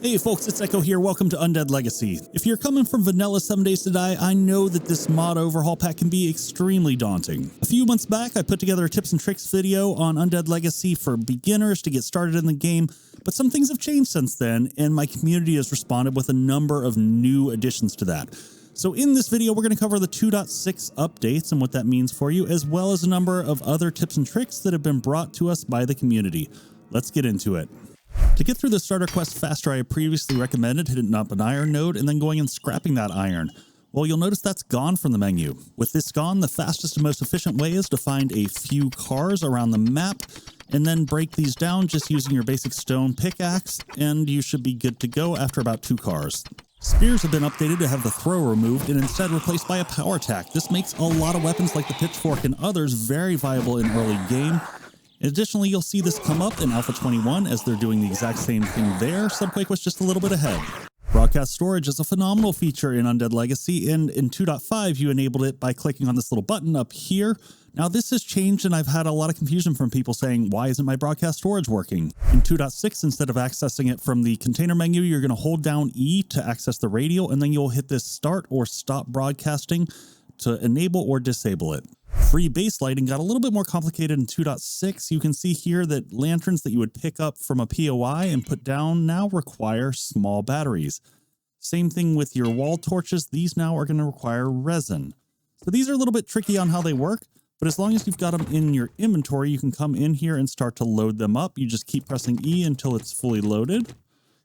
Hey folks, it's Eko here. Welcome to Undead Legacy. If you're coming from vanilla 7 Days to Die, I know that this mod overhaul pack can be extremely daunting. A few months back, I put together a tips and tricks video on Undead Legacy for beginners to get started in the game, but some things have changed since then, and my community has responded with a number of new additions to that. So in this video, we're going to cover the 2.6 updates and what that means for you, as well as a number of other tips and tricks that have been brought to us by the community. Let's get into it. To get through the starter quest faster, I previously recommended hitting up an iron node and then going and scrapping that iron. Well, you'll notice that's gone from the menu. With this gone, the fastest and most efficient way is to find a few cars around the map and then break these down just using your basic stone pickaxe, and you should be good to go after about 2 cars. Spears have been updated to have the throw removed and instead replaced by a power attack. This makes a lot of weapons like the pitchfork and others very viable in early game. Additionally, you'll see this come up in Alpha 21 as they're doing the exact same thing there. Subquake was just a little bit ahead. Broadcast storage is a phenomenal feature in Undead Legacy, and in 2.5 you enabled it by clicking on this little button up here. Now this has changed, and I've had a lot of confusion from people saying, why isn't my broadcast storage working? In 2.6, instead of accessing it from the container menu, you're going to hold down E to access the radio, and then you'll hit this start or stop broadcasting to enable or disable it. Free base lighting got a little bit more complicated in 2.6. You can see here that lanterns that you would pick up from a POI and put down now require small batteries. Same thing with your wall torches. These now are going to require resin. So these are a little bit tricky on how they work, but as long as you've got them in your inventory, you can come in here and start to load them up. You just keep pressing E until it's fully loaded.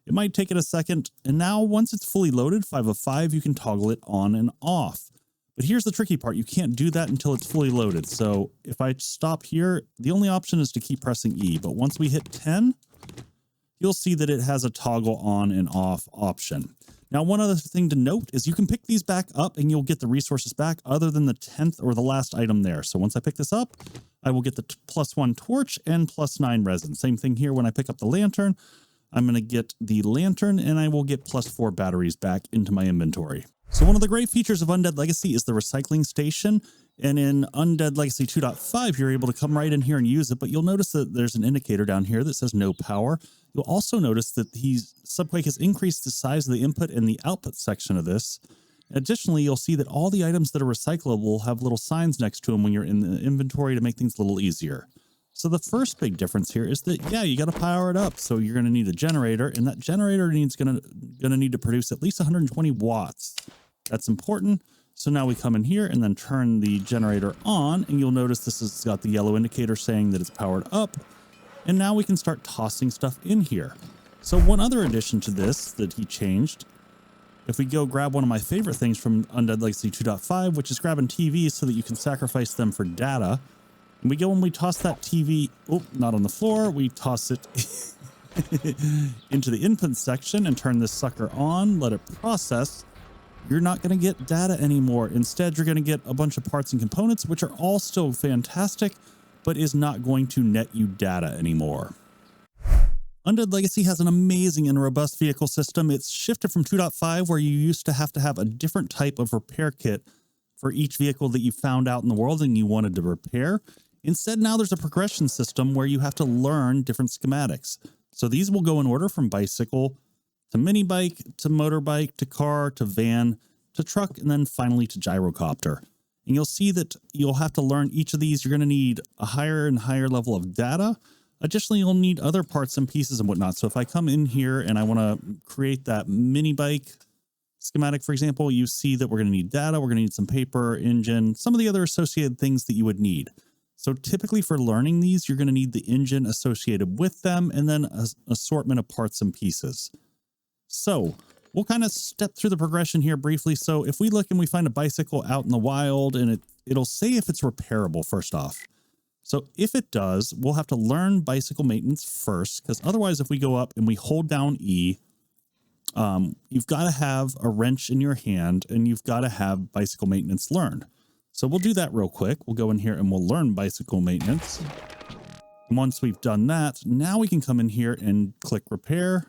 It might take it a second, and now once it's fully loaded, 5 of 5, you can toggle it on and off. But here's the tricky part. You can't do that until it's fully loaded. So if I stop here, the only option is to keep pressing E. But once we hit 10, you'll see that it has a toggle on and off option. Now, one other thing to note is you can pick these back up and you'll get the resources back other than the 10th or the last item there. So once I pick this up, I will get the +1 torch and +9 resin. Same thing here when I pick up the lantern. I'm going to get the lantern and I will get +4 batteries back into my inventory. So one of the great features of Undead Legacy is the recycling station, and in Undead Legacy 2.5 you're able to come right in here and use it, but you'll notice that there's an indicator down here that says no power. You'll also notice that Subquake has increased the size of the input and the output section of this. Additionally, you'll see that all the items that are recyclable have little signs next to them when you're in the inventory to make things a little easier. So the first big difference here is that, yeah, you got to power it up. So you're going to need a generator, and that generator going to need to produce at least 120 watts. That's important. So now we come in here and then turn the generator on, and you'll notice this has got the yellow indicator saying that it's powered up. And now we can start tossing stuff in here. So one other addition to this that he changed, if we go grab one of my favorite things from Undead Legacy 2.5, which is grabbing TVs so that you can sacrifice them for data. And we go and we toss that TV, oh, not on the floor, we toss it into the input section and turn this sucker on, let it process. You're not going to get data anymore. Instead, you're going to get a bunch of parts and components, which are all still fantastic, but is not going to net you data anymore. Undead Legacy has an amazing and robust vehicle system. It's shifted from 2.5, where you used to have a different type of repair kit for each vehicle that you found out in the world and you wanted to repair. Instead, now there's a progression system where you have to learn different schematics. So these will go in order from bicycle to mini bike, to motorbike, to car, to van, to truck, and then finally to gyrocopter. And you'll see that you'll have to learn each of these. You're going to need a higher and higher level of data. Additionally, you'll need other parts and pieces and whatnot. So if I come in here and I want to create that mini bike schematic, for example, you see that we're going to need data. We're going to need some paper, engine, some of the other associated things that you would need. So typically for learning these, you're going to need the engine associated with them and then an assortment of parts and pieces. So we'll kind of step through the progression here briefly. So if we look and we find a bicycle out in the wild, and it'll say if it's repairable first off. So if it does, we'll have to learn bicycle maintenance first, because otherwise if we go up and we hold down E, you've got to have a wrench in your hand and you've got to have bicycle maintenance learned. So we'll do that real quick. We'll go in here and we'll learn bicycle maintenance. And once we've done that, now we can come in here and click repair.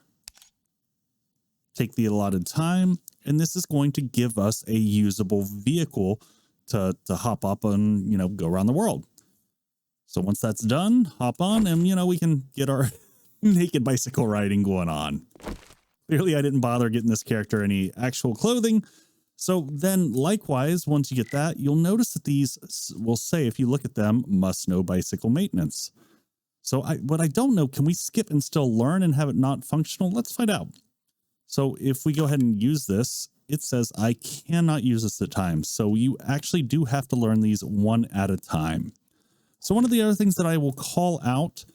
Take the allotted time, and this is going to give us a usable vehicle to hop up and, go around the world. So once that's done, hop on and, we can get our naked bicycle riding going on. Clearly, I didn't bother getting this character any actual clothing. So then likewise, once you get that, you'll notice that these will say, if you look at them, must know bicycle maintenance. So what I don't know, can we skip and still learn and have it not functional? Let's find out. So if we go ahead and use this, it says I cannot use this at times. So you actually do have to learn these one at a time. So one of the other things that I will call out,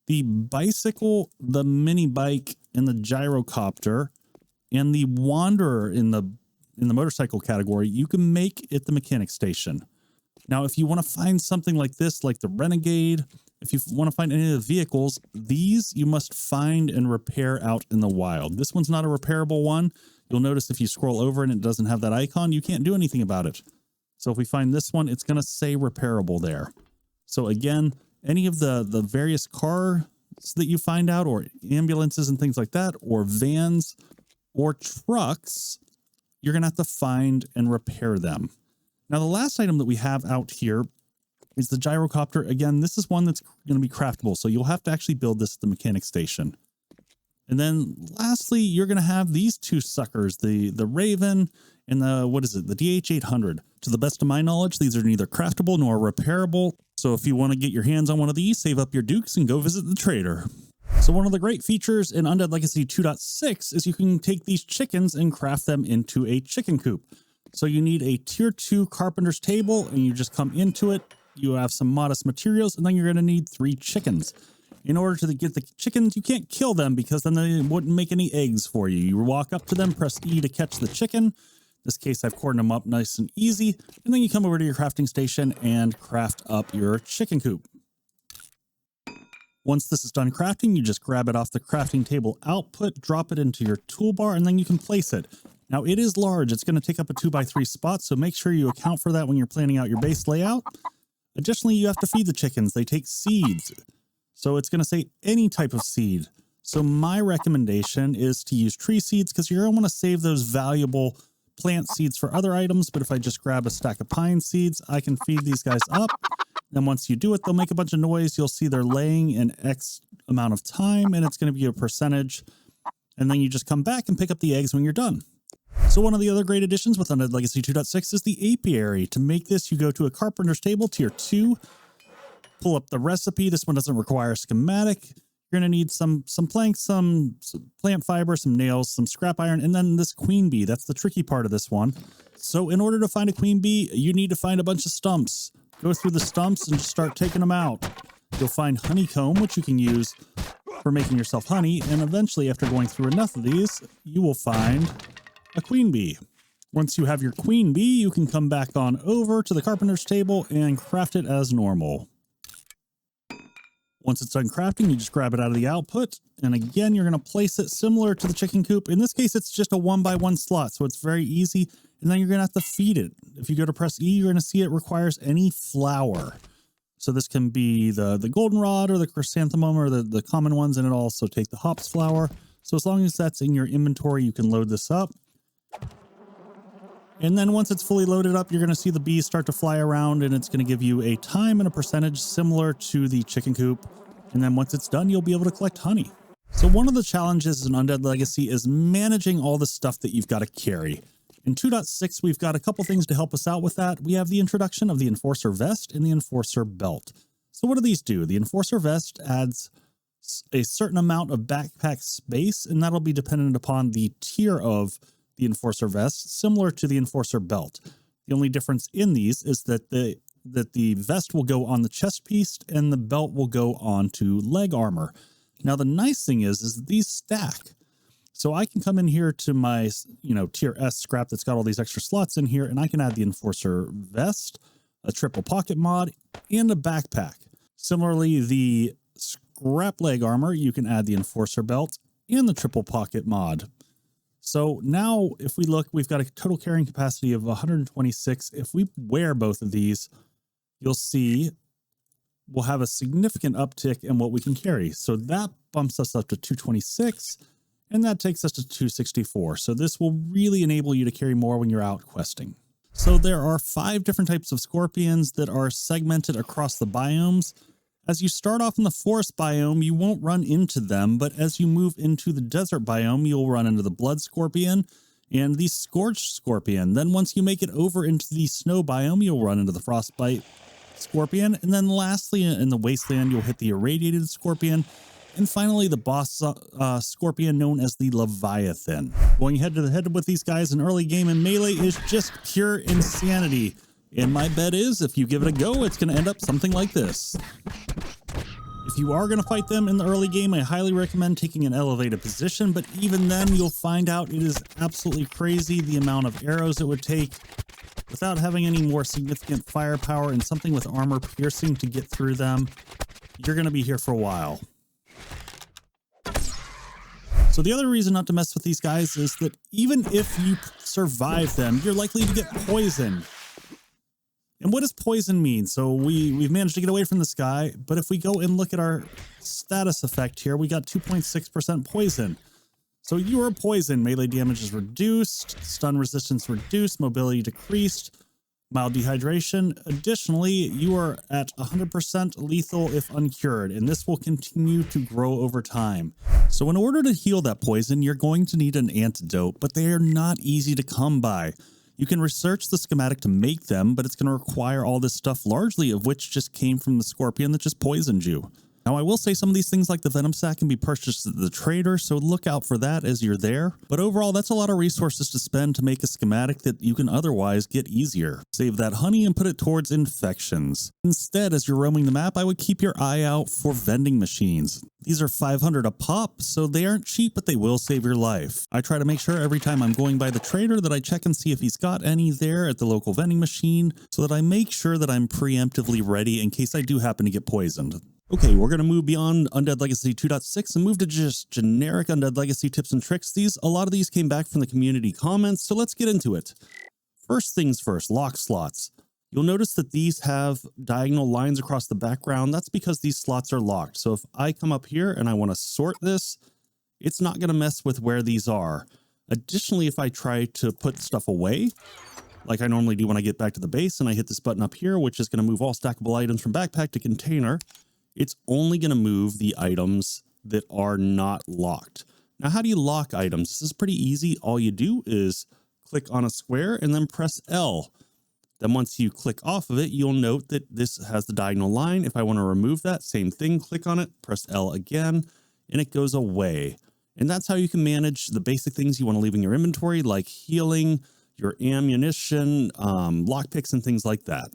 the bicycle, the mini bike, and the gyrocopter, and the wanderer in the motorcycle category, you can make at the mechanic station. Now, if you want to find something like this, like the Renegade, if you want to find any of the vehicles, these you must find and repair out in the wild. This one's not a repairable one. You'll notice if you scroll over and it doesn't have that icon, you can't do anything about it. So if we find this one, it's going to say repairable there. So again, any of the various cars that you find out, or ambulances and things like that, or vans or trucks, you're going to have to find and repair them. Now, the last item that we have out here is the gyrocopter. Again, this is one that's going to be craftable, so you'll have to actually build this at the mechanic station. And then lastly, you're going to have these two suckers, the Raven and the DH800. To the best of my knowledge, these are neither craftable nor repairable. So if you want to get your hands on one of these, save up your dukes and go visit the trader. So one of the great features in Undead Legacy 2.6 is you can take these chickens and craft them into a chicken coop. So you need a tier 2 carpenter's table, and you just come into it. You have some modest materials, and then you're going to need 3 chickens. In order to get the chickens, you can't kill them because then they wouldn't make any eggs for you. You walk up to them, press E to catch the chicken. In this case, I've cordoned them up nice and easy. And then you come over to your crafting station and craft up your chicken coop. Once this is done crafting, you just grab it off the crafting table output, drop it into your toolbar, and then you can place it. Now, it is large. It's going to take up a 2x3 spot, so make sure you account for that when you're planning out your base layout. Additionally, you have to feed the chickens. They take seeds. So it's going to say any type of seed. So my recommendation is to use tree seeds because you're going to want to save those valuable plant seeds for other items. But if I just grab a stack of pine seeds, I can feed these guys up. Then once you do it, they'll make a bunch of noise. You'll see they're laying in X amount of time, and it's going to be a percentage. And then you just come back and pick up the eggs when you're done. So one of the other great additions with Undead Legacy 2.6 is the apiary. To make this, you go to a carpenter's table, tier 2, pull up the recipe. This one doesn't require a schematic. You're going to need some planks, some plant fiber, some nails, some scrap iron, and then this queen bee. That's the tricky part of this one. So in order to find a queen bee, you need to find a bunch of stumps. Go through the stumps and start taking them out. You'll find honeycomb, which you can use for making yourself honey, and eventually, after going through enough of these, you will find a queen bee. Once you have your queen bee, you can come back on over to the carpenter's table and craft it as normal. Once it's done crafting, you just grab it out of the output, and again, you're going to place it similar to the chicken coop. In this case, it's just a 1x1 slot, so it's very easy, and then you're going to have to feed it. If you go to press E, you're going to see it requires any flower. So this can be the goldenrod or the chrysanthemum or the common ones, and it'll also take the hops flower. So as long as that's in your inventory, you can load this up. And then once it's fully loaded up, you're going to see the bees start to fly around, and it's going to give you a time and a percentage similar to the chicken coop. And then once it's done, you'll be able to collect honey. So one of the challenges in Undead Legacy is managing all the stuff that you've got to carry. In 2.6, we've got a couple things to help us out with that. We have the introduction of the Enforcer Vest and the Enforcer Belt. So what do these do? The Enforcer Vest adds a certain amount of backpack space, and that'll be dependent upon the tier of the Enforcer Vest, similar to the Enforcer Belt. The only difference in these is that the vest will go on the chest piece and the belt will go onto leg armor. Now, the nice thing is that these stack. So I can come in here to my, tier S scrap that's got all these extra slots in here, and I can add the Enforcer Vest, a triple pocket mod, and a backpack. Similarly, the scrap leg armor, you can add the Enforcer Belt and the triple pocket mod. So now if we look, we've got a total carrying capacity of 126. If we wear both of these, you'll see we'll have a significant uptick in what we can carry. So that bumps us up to 226, and that takes us to 264. So this will really enable you to carry more when you're out questing. So there are 5 different types of scorpions that are segmented across the biomes. As you start off in the forest biome, you won't run into them, but as you move into the desert biome, you'll run into the blood scorpion and the scorched scorpion. Then once you make it over into the snow biome, you'll run into the frostbite scorpion. And then lastly, in the wasteland, you'll hit the irradiated scorpion. And finally, the boss scorpion known as the Leviathan. Going head to head with these guys in early game in Melee is just pure insanity. And my bet is, if you give it a go, it's going to end up something like this. If you are going to fight them in the early game, I highly recommend taking an elevated position, but even then, you'll find out it is absolutely crazy the amount of arrows it would take without having any more significant firepower and something with armor piercing to get through them. You're going to be here for a while. So the other reason not to mess with these guys is that even if you survive them, you're likely to get poisoned. And what does poison mean? So we've managed to get away from this guy, but if we go and look at our status effect here, we got 2.6% poison. So you are poisoned. Melee damage is reduced, stun resistance reduced, mobility decreased, mild dehydration. Additionally, you are at 100% lethal if uncured, and this will continue to grow over time. So in order to heal that poison, you're going to need an antidote, but they are not easy to come by. You can research the schematic to make them, but it's going to require all this stuff, largely of which just came from the scorpion that just poisoned you. Now, I will say some of these things like the venom sac can be purchased at the trader, so look out for that as you're there. But overall, that's a lot of resources to spend to make a schematic that you can otherwise get easier. Save that honey and put it towards infections. Instead, as you're roaming the map, I would keep your eye out for vending machines. These are 500 a pop, so they aren't cheap, but they will save your life. I try to make sure every time I'm going by the trader that I check and see if he's got any there at the local vending machine, so that I make sure that I'm preemptively ready in case I do happen to get poisoned. Okay, we're going to move beyond Undead Legacy 2.6 and move to just generic Undead Legacy tips and tricks. A lot of these came back from the community comments, so let's get into it. First things first, lock slots. You'll notice that these have diagonal lines across the background. That's because these slots are locked. So if I come up here and I want to sort this, it's not going to mess with where these are. Additionally, if I try to put stuff away, like I normally do when I get back to the base and I hit this button up here, which is going to move all stackable items from backpack to container, it's only going to move the items that are not locked. Now, how do you lock items? This is pretty easy. All you do is click on a square and then press L. Then once you click off of it, you'll note that this has the diagonal line. If I want to remove that, same thing, click on it, press L again, and it goes away. And that's how you can manage the basic things you want to leave in your inventory, like healing, your ammunition, lockpicks, and things like that.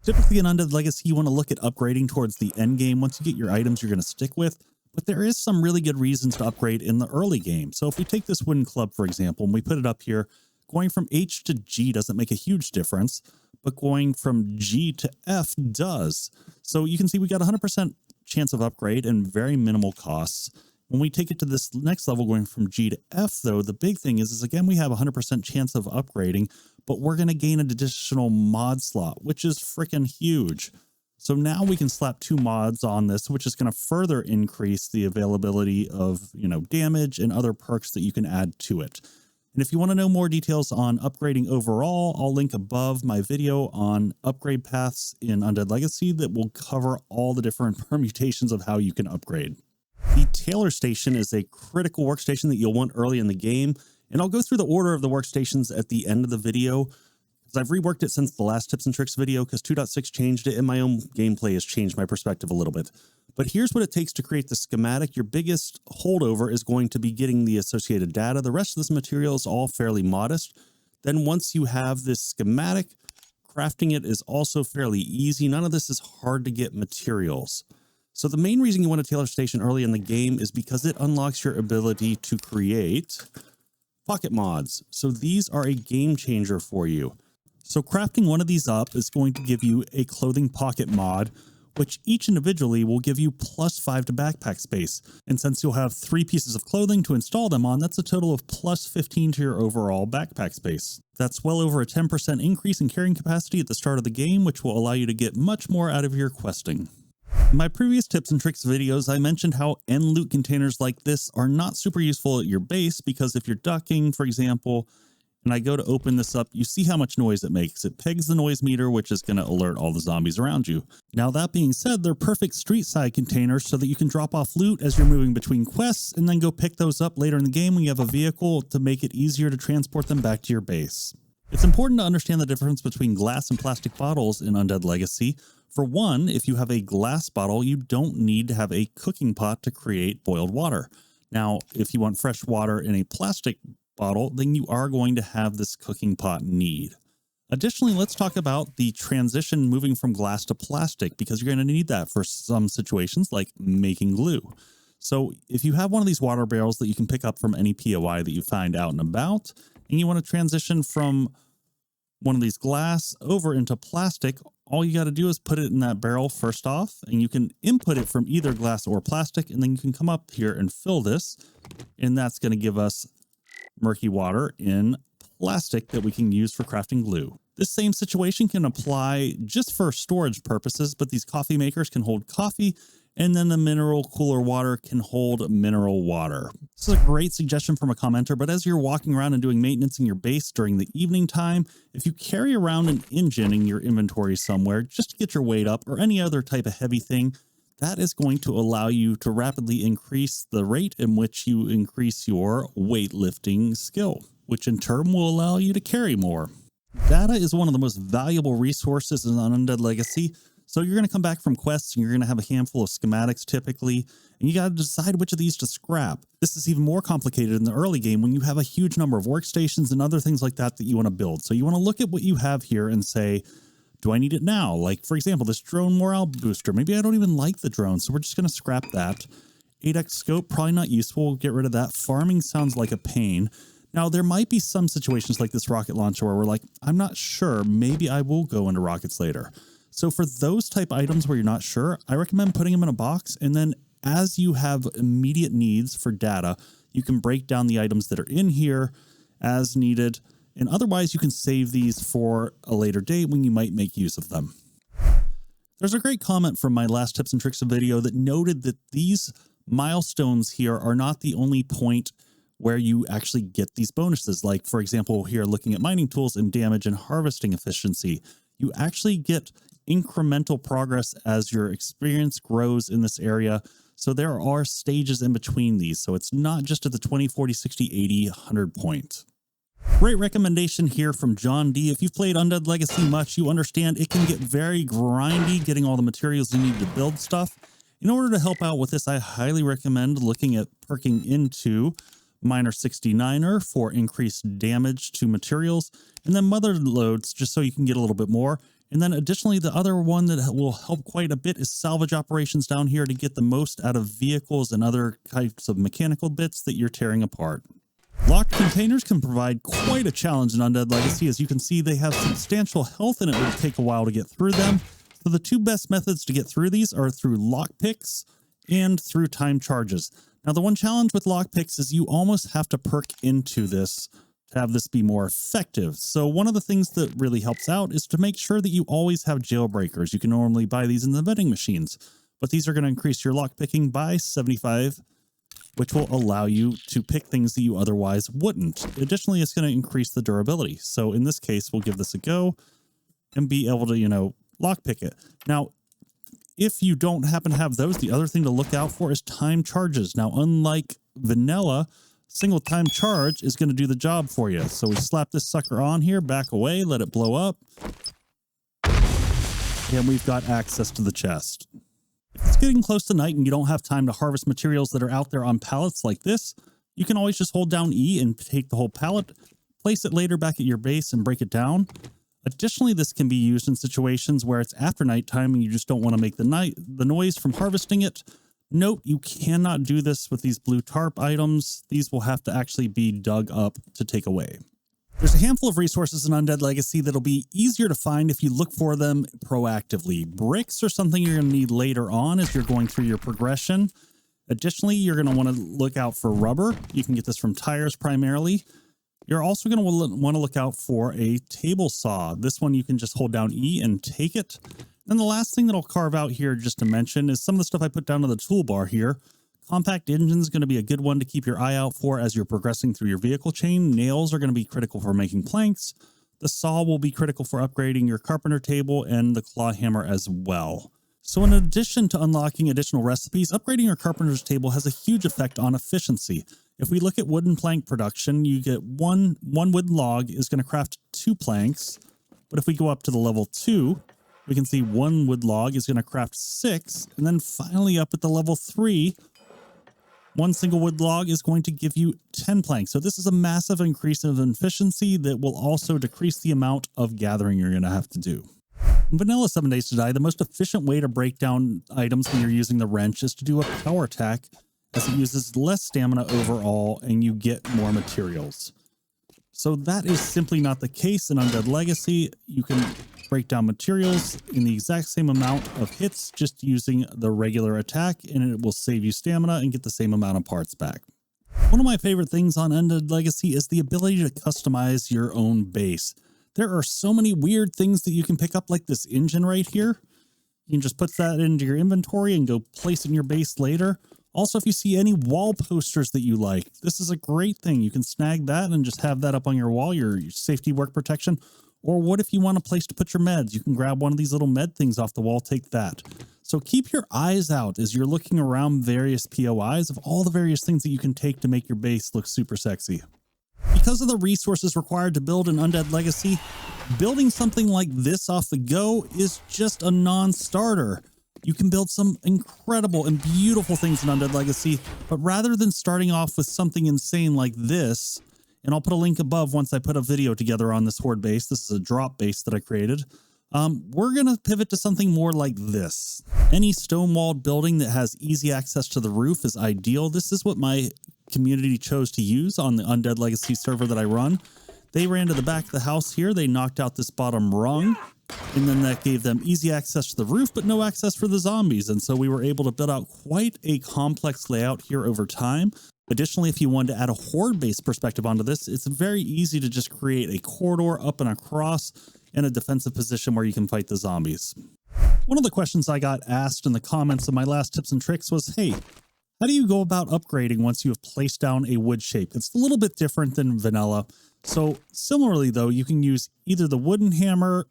Typically in Undead Legacy, you want to look at upgrading towards the end game once you get your items you're going to stick with, but there is some really good reasons to upgrade in the early game. So if we take this wooden club, for example, and we put it up here, going from H to G doesn't make a huge difference, but going from G to F does. So you can see we got 100% chance of upgrade and very minimal costs. When we take it to this next level, going from G to F, though, the big thing is again, we have 100% chance of upgrading, but we're going to gain an additional mod slot, which is freaking huge. So now we can slap 2 mods on this, which is going to further increase the availability of, damage and other perks that you can add to it. And if you want to know more details on upgrading overall, I'll link above my video on upgrade paths in Undead Legacy that will cover all the different permutations of how you can upgrade. The Tailor Station is a critical workstation that you'll want early in the game, and I'll go through the order of the workstations at the end of the video, because I've reworked it since the last tips and tricks video, because 2.6 changed it, and my own gameplay has changed my perspective a little bit. But here's what it takes to create the schematic. Your biggest holdover is going to be getting the associated data. The rest of this material is all fairly modest. Then once you have this schematic, crafting it is also fairly easy. None of this is hard to get materials. So the main reason you want a Tailor Station early in the game is because it unlocks your ability to create pocket mods. So these are a game changer for you. So crafting one of these up is going to give you a clothing pocket mod, which each individually will give you +5 to backpack space. And since you'll have 3 pieces of clothing to install them on, that's a total of +15 to your overall backpack space. That's well over a 10% increase in carrying capacity at the start of the game, which will allow you to get much more out of your questing. In my previous tips and tricks videos, I mentioned how end loot containers like this are not super useful at your base, because if you're ducking, for example, and I go to open this up, you see how much noise it makes. It pegs the noise meter, which is going to alert all the zombies around you. Now, that being said, they're perfect street side containers so that you can drop off loot as you're moving between quests and then go pick those up later in the game when you have a vehicle to make it easier to transport them back to your base. It's important to understand the difference between glass and plastic bottles in Undead Legacy. For one, if you have a glass bottle, you don't need to have a cooking pot to create boiled water. Now, if you want fresh water in a plastic bottle, then you are going to have this cooking pot need. Additionally, let's talk about the transition moving from glass to plastic, because you're going to need that for some situations like making glue. So if you have one of these water barrels that you can pick up from any POI that you find out and about, and you want to transition from one of these glass over into plastic, all you got to do is put it in that barrel first off, and you can input it from either glass or plastic, and then you can come up here and fill this, and that's going to give us murky water in plastic that we can use for crafting glue. This same situation can apply just for storage purposes, but these coffee makers can hold coffee, and then the mineral cooler water can hold mineral water. This is a great suggestion from a commenter, but as you're walking around and doing maintenance in your base during the evening time, if you carry around an engine in your inventory somewhere just to get your weight up or any other type of heavy thing, that is going to allow you to rapidly increase the rate in which you increase your weightlifting skill, which in turn will allow you to carry more. Data is one of the most valuable resources in Undead Legacy. So you're going to come back from quests and you're going to have a handful of schematics typically, and you got to decide which of these to scrap. This is even more complicated in the early game when you have a huge number of workstations and other things like that that you want to build. So you want to look at what you have here and say, do I need it now? Like, for example, this drone morale booster. Maybe I don't even like the drone, so we're just going to scrap that. 8x scope, probably not useful. We'll get rid of that. Farming sounds like a pain. Now, there might be some situations like this rocket launcher where we're like, I'm not sure. Maybe I will go into rockets later. So for those type items where you're not sure, I recommend putting them in a box. And then as you have immediate needs for data, you can break down the items that are in here as needed. And otherwise, you can save these for a later date when you might make use of them. There's a great comment from my last tips and tricks video that noted that these milestones here are not the only point where you actually get these bonuses. Like, for example, here looking at mining tools and damage and harvesting efficiency, you actually get incremental progress as your experience grows in this area. So there are stages in between these. So it's not just at the 20, 40, 60, 80, 100 point. Great recommendation here from John D. If you've played Undead Legacy much, you understand it can get very grindy getting all the materials you need to build stuff. In order to help out with this, I highly recommend looking at perking into Miner 69er for increased damage to materials, and then mother loads just so you can get a little bit more. And then additionally, the other one that will help quite a bit is salvage operations down here to get the most out of vehicles and other types of mechanical bits that you're tearing apart. Locked containers can provide quite a challenge in Undead Legacy. As you can see, they have substantial health and it will take a while to get through them. So the two best methods to get through these are through lockpicks and through time charges. Now, the one challenge with lockpicks is you almost have to perk into this to have this be more effective. So one of the things that really helps out is to make sure that you always have jailbreakers. You can normally buy these in the vending machines, but these are going to increase your lockpicking by 75, which will allow you to pick things that you otherwise wouldn't. Additionally, it's going to increase the durability. So in this case, we'll give this a go and be able to, lockpick it. Now, if you don't happen to have those, the other thing to look out for is time charges. Now, unlike vanilla, single time charge is going to do the job for you. So we slap this sucker on here, back away, let it blow up. And we've got access to the chest. If it's getting close to night and you don't have time to harvest materials that are out there on pallets like this, you can always just hold down E and take the whole pallet, place it later back at your base and break it down. Additionally, this can be used in situations where it's after nighttime and you just don't want to make the noise from harvesting it. Note, you cannot do this with these blue tarp items. These will have to actually be dug up to take away. There's a handful of resources in Undead Legacy that'll be easier to find if you look for them proactively. Bricks are something you're going to need later on as you're going through your progression. Additionally, you're going to want to look out for rubber. You can get this from tires primarily. You're also going to want to look out for a table saw. This one you can just hold down E and take it. And the last thing that I'll carve out here just to mention is some of the stuff I put down to the toolbar here. Compact engine is going to be a good one to keep your eye out for as you're progressing through your vehicle chain. Nails are going to be critical for making planks. The saw will be critical for upgrading your carpenter table, and the claw hammer as well. So in addition to unlocking additional recipes, upgrading your carpenter's table has a huge effect on efficiency. If we look at wooden plank production, you get one wood log is going to craft 2 planks. But if we go up to the level 2, we can see 1 wood log is going to craft 6. And then finally up at the level 3, 1 single wood log is going to give you 10 planks. So this is a massive increase of efficiency that will also decrease the amount of gathering you're going to have to do. In Vanilla 7 Days to Die, the most efficient way to break down items when you're using the wrench is to do a power attack, as it uses less stamina overall and you get more materials. So that is simply not the case in Undead Legacy. You can break down materials in the exact same amount of hits just using the regular attack, and it will save you stamina and get the same amount of parts back. One of my favorite things on Undead Legacy is the ability to customize your own base. There are so many weird things that you can pick up, like this engine right here. You can just put that into your inventory and go place in your base later. Also, if you see any wall posters that you like, this is a great thing. You can snag that and just have that up on your wall, your safety work protection. Or what if you want a place to put your meds? You can grab one of these little med things off the wall, take that. So keep your eyes out as you're looking around various POIs of all the various things that you can take to make your base look super sexy. Because of the resources required to build an Undead Legacy, building something like this off the go is just a non-starter. You can build some incredible and beautiful things in Undead Legacy, but rather than starting off with something insane like this, and I'll put a link above once I put a video together on this horde base. This is a drop base that I created. We're going to pivot to something more like this. Any stone-walled building that has easy access to the roof is ideal. This is what my community chose to use on the Undead Legacy server that I run. They ran to the back of the house here. They knocked out this bottom rung, and then that gave them easy access to the roof, but no access for the zombies. And so we were able to build out quite a complex layout here over time. Additionally, if you wanted to add a horde-based perspective onto this, it's very easy to just create a corridor up and across in a defensive position where you can fight the zombies. One of the questions I got asked in the comments of my last tips and tricks was, hey, how do you go about upgrading once you have placed down a wood shape? It's a little bit different than vanilla. So similarly, though, you can use either the wooden hammer,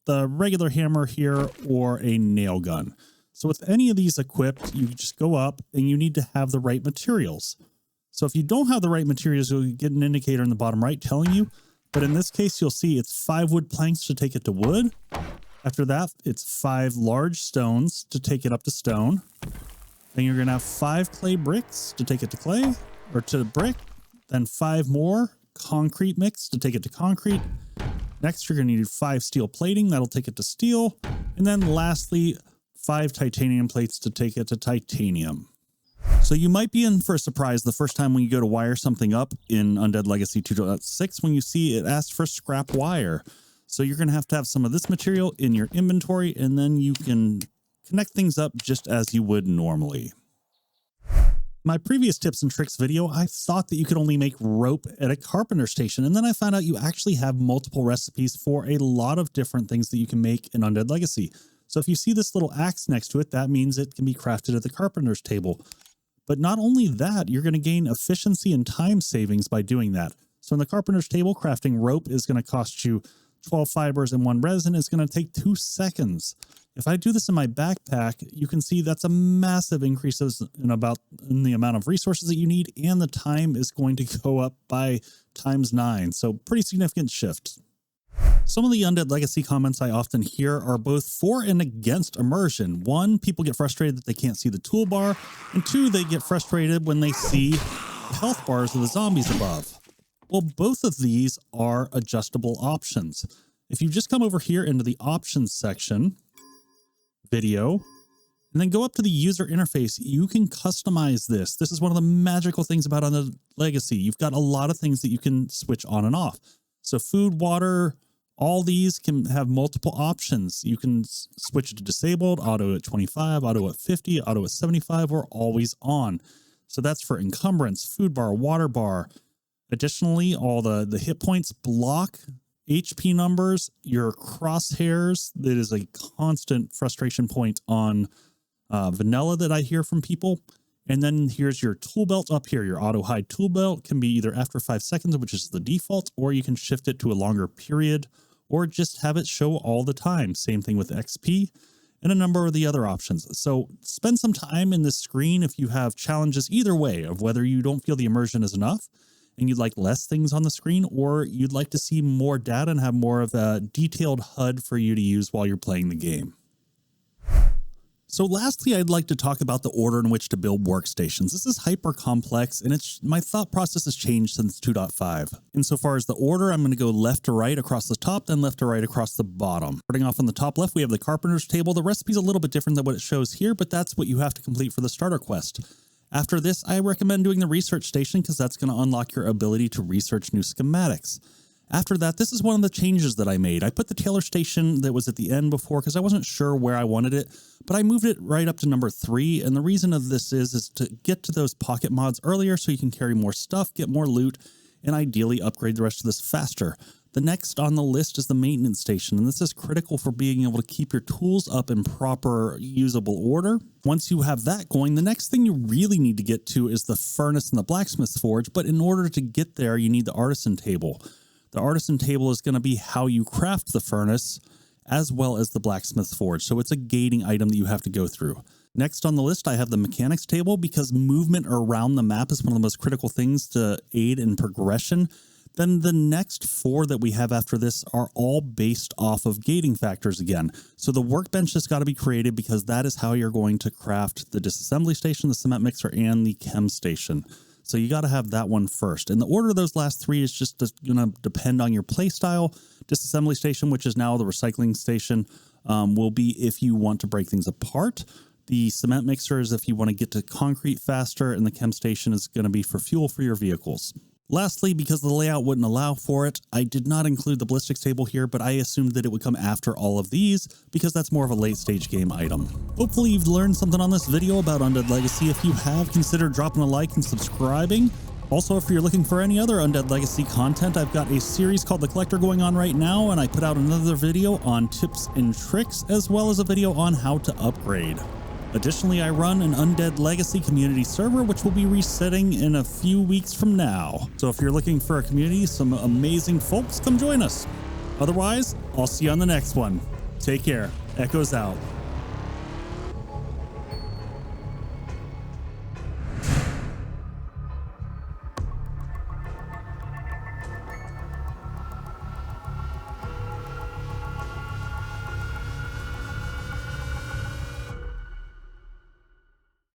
the regular hammer here, or a nail gun. So with any of these equipped, you just go up and you need to have the right materials. So if you don't have the right materials, you'll get an indicator in the bottom right telling you. But in this case, you'll see it's 5 wood planks to take it to wood. After that, it's 5 large stones to take it up to stone. Then you're going to have 5 clay bricks to take it to clay or to brick. Then 5 more concrete mix to take it to concrete. Next, you're going to need 5 steel plating. That'll take it to steel. And then lastly, 5 titanium plates to take it to titanium. So you might be in for a surprise the first time when you go to wire something up in Undead Legacy 2.6 when you see it asks for scrap wire. So you're going to have some of this material in your inventory, and then you can connect things up just as you would normally. My previous tips and tricks video, I thought that you could only make rope at a carpenter station, and then I found out you actually have multiple recipes for a lot of different things that you can make in Undead Legacy. So if you see this little axe next to it, that means it can be crafted at the carpenter's table. But not only that, you're going to gain efficiency and time savings by doing that. So in the carpenter's table, crafting rope is going to cost you 12 fibers and 1 resin. Is going to take 2 seconds. If I do this in my backpack, you can see that's a massive increase in the amount of resources that you need, and the time is going to go up by ×9. So pretty significant shift. Some of the Undead Legacy comments I often hear are both for and against immersion. 1, people get frustrated that they can't see the toolbar, and 2, they get frustrated when they see the health bars of the zombies above. Well, both of these are adjustable options. If you just come over here into the options section, video, and then go up to the user interface, you can customize this. This is one of the magical things about Undead Legacy. You've got a lot of things that you can switch on and off. So food, water, all these can have multiple options. You can switch it to disabled, auto at 25, auto at 50, auto at 75, or always on. So that's for encumbrance, food bar, water bar. Additionally, all the hit points, block, HP numbers, your crosshairs. That is a constant frustration point on vanilla that I hear from people. And then here's your tool belt up here. Your auto hide tool belt can be either after 5 seconds, which is the default, or you can shift it to a longer period, or just have it show all the time. Same thing with XP and a number of the other options. So spend some time in this screen if you have challenges either way of whether you don't feel the immersion is enough and you'd like less things on the screen, or you'd like to see more data and have more of a detailed HUD for you to use while you're playing the game. So lastly, I'd like to talk about the order in which to build workstations. This is hyper complex, and my thought process has changed since 2.5. Insofar as the order, I'm going to go left to right across the top, then left to right across the bottom. Starting off on the top left, we have the carpenter's table. The recipe's a little bit different than what it shows here, but that's what you have to complete for the starter quest. After this, I recommend doing the research station because that's going to unlock your ability to research new schematics. After that, this is one of the changes that I made. I put the tailor station that was at the end before because I wasn't sure where I wanted it, but I moved it right up to number 3. And the reason of this is to get to those pocket mods earlier so you can carry more stuff, get more loot, and ideally upgrade the rest of this faster. The next on the list is the maintenance station, and this is critical for being able to keep your tools up in proper usable order. Once you have that going, the next thing you really need to get to is the furnace and the blacksmith's forge, but in order to get there, you need the artisan table. The artisan table is going to be how you craft the furnace as well as the blacksmith's forge. So it's a gating item that you have to go through. Next on the list, I have the mechanics table because movement around the map is one of the most critical things to aid in progression. Then the next 4 that we have after this are all based off of gating factors again. So the workbench has got to be created because that is how you're going to craft the disassembly station, the cement mixer, and the chem station. So you got to have that one first. And the order of those last 3 is just going to depend on your play style. Disassembly station, which is now the recycling station, will be if you want to break things apart. The cement mixer is if you want to get to concrete faster, and the chem station is going to be for fuel for your vehicles. Lastly, because the layout wouldn't allow for it, I did not include the ballistics table here, but I assumed that it would come after all of these because that's more of a late stage game item. Hopefully you've learned something on this video about Undead Legacy. If you have, consider dropping a like and subscribing. Also, if you're looking for any other Undead Legacy content, I've got a series called The Collector going on right now, and I put out another video on tips and tricks, as well as a video on how to upgrade. Additionally, I run an Undead Legacy community server, which will be resetting in a few weeks from now. So if you're looking for a community, some amazing folks, come join us. Otherwise, I'll see you on the next one. Take care. Eko's out.